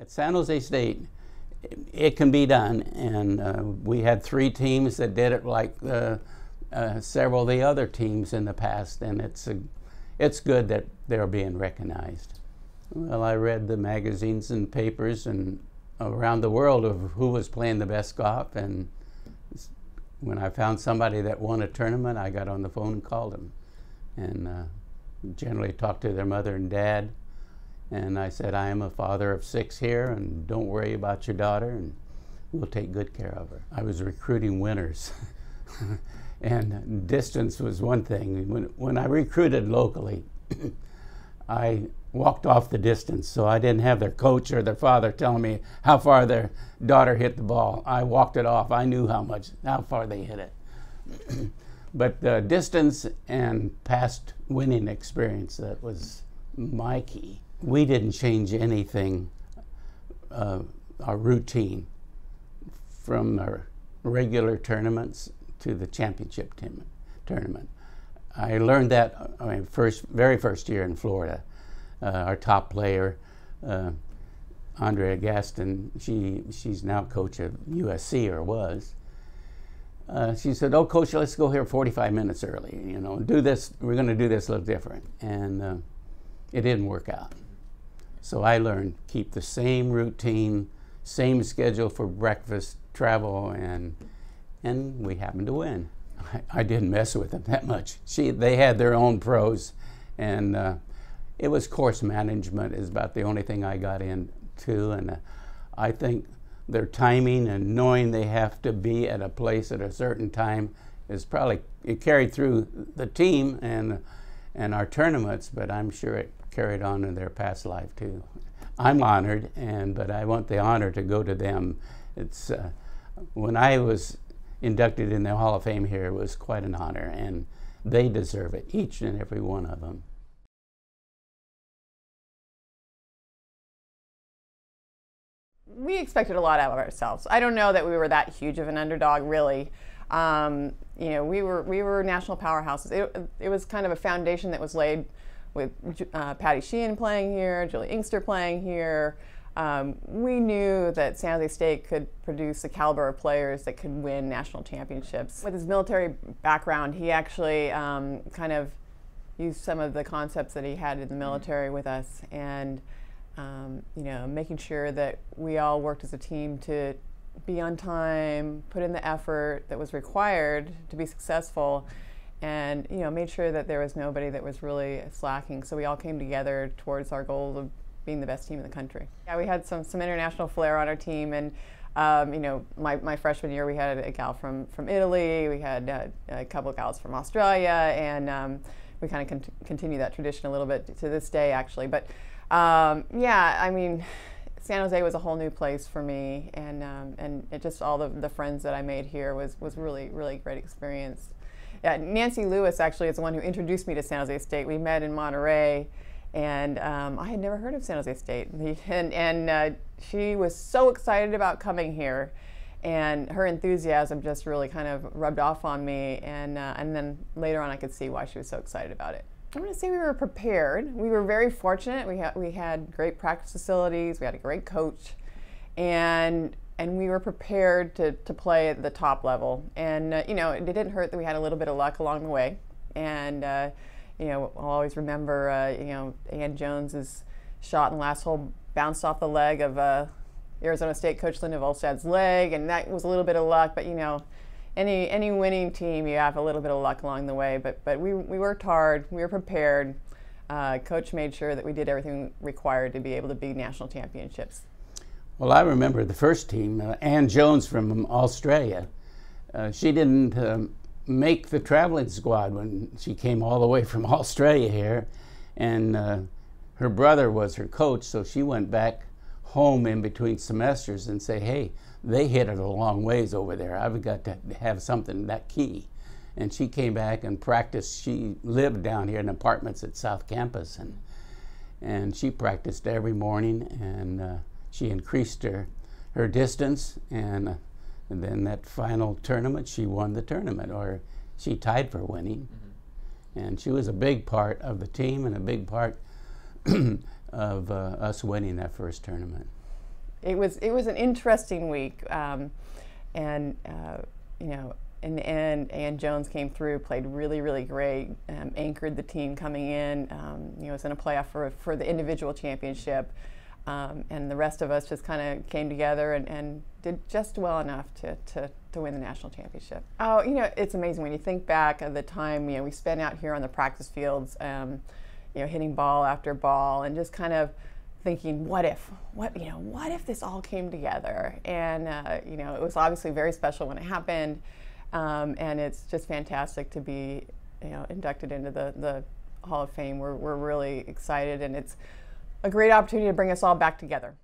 At San Jose State, it can be done, and we had 3 teams that did it like several of the other teams in the past, and it's good that they're being recognized. Well, I read the magazines and papers and around the world of who was playing the best golf, and when I found somebody that won a tournament, I got on the phone and called them, and generally talked to their mother and dad. And I said, I am a father of 6 here, and don't worry about your daughter, and we'll take good care of her. I was recruiting winners, and distance was one thing. When I recruited locally, I walked off the distance, so I didn't have their coach or their father telling me how far their daughter hit the ball. I walked it off. I knew how far they hit it. But the distance and past winning experience, that was my key. We didn't change anything, our routine, from our regular tournaments to the championship tournament. I learned that very first year in Florida. Our top player, Andrea Gaston, she's now coach of USC, or was. She said, "Oh, coach, let's go here 45 minutes early. You know, do this. We're going to do this a little different." And it didn't work out. So I learned keep the same routine, same schedule for breakfast, travel, and we happened to win. I didn't mess with them that much. They had their own pros, and it was course management is about the only thing I got into, and I think their timing and knowing they have to be at a place at a certain time is probably, it carried through the team and our tournaments, but I'm sure it carried on in their past life too. I'm honored, but I want the honor to go to them. It's when I was inducted in the Hall of Fame here, it was quite an honor, and they deserve it, each and every one of them. We expected a lot out of ourselves. I don't know that we were that huge of an underdog, really. You know, we were national powerhouses. It was kind of a foundation that was laid with Patty Sheehan playing here, Julie Inkster playing here. We knew that San Jose State could produce the caliber of players that could win national championships. With his military background, he actually kind of used some of the concepts that he had in the military with us, and you know, making sure that we all worked as a team to be on time, put in the effort that was required to be successful, and you know, made sure that there was nobody that was really slacking. So we all came together towards our goal of being the best team in the country. Yeah, we had some international flair on our team, and you know, my freshman year we had a gal from Italy, we had a couple of gals from Australia, and we kind of continue that tradition a little bit to this day, actually. But yeah, I mean, San Jose was a whole new place for me, and it just all the friends that I made here was really great experience. Nancy Lewis actually is the one who introduced me to San Jose State. We met in Monterey, and I had never heard of San Jose State, and she was so excited about coming here, and her enthusiasm just really kind of rubbed off on me, and then later on I could see why she was so excited about it. I'm going to say we were prepared. We were very fortunate. We had great practice facilities. We had a great coach, and we were prepared to play at the top level. And you know, it didn't hurt that we had a little bit of luck along the way. And you know, I'll always remember you know, Ann Jones's shot in the last hole bounced off the leg of Arizona State coach Linda Volstad's leg, and that was a little bit of luck. But you know, any winning team, you have a little bit of luck along the way, but we worked hard, we were prepared. Coach made sure that we did everything required to be able to be national championships. Well, I remember the first team, Ann Jones from Australia. She didn't make the traveling squad when she came all the way from Australia here, and her brother was her coach, so she went back home in between semesters and say, hey, they hit it a long ways over there. I've got to have something that key. And she came back and practiced. She lived down here in apartments at South Campus, and she practiced every morning, and she increased her distance, and then that final tournament, she won the tournament, or she tied for winning. Mm-hmm. And she was a big part of the team and a big part of us winning that first tournament. it was an interesting week, and you know, in the end, Ann Jones came through, played really, really great, anchored the team coming in. You know, was in a playoff for the individual championship, and the rest of us just kind of came together and did just well enough to win the national championship. Oh, you know, it's amazing when you think back of the time, you know, we spent out here on the practice fields, you know, hitting ball after ball, and just kind of thinking, what if this all came together? And you know, it was obviously very special when it happened, and it's just fantastic to be, you know, inducted into the Hall of Fame. We're really excited, and it's a great opportunity to bring us all back together.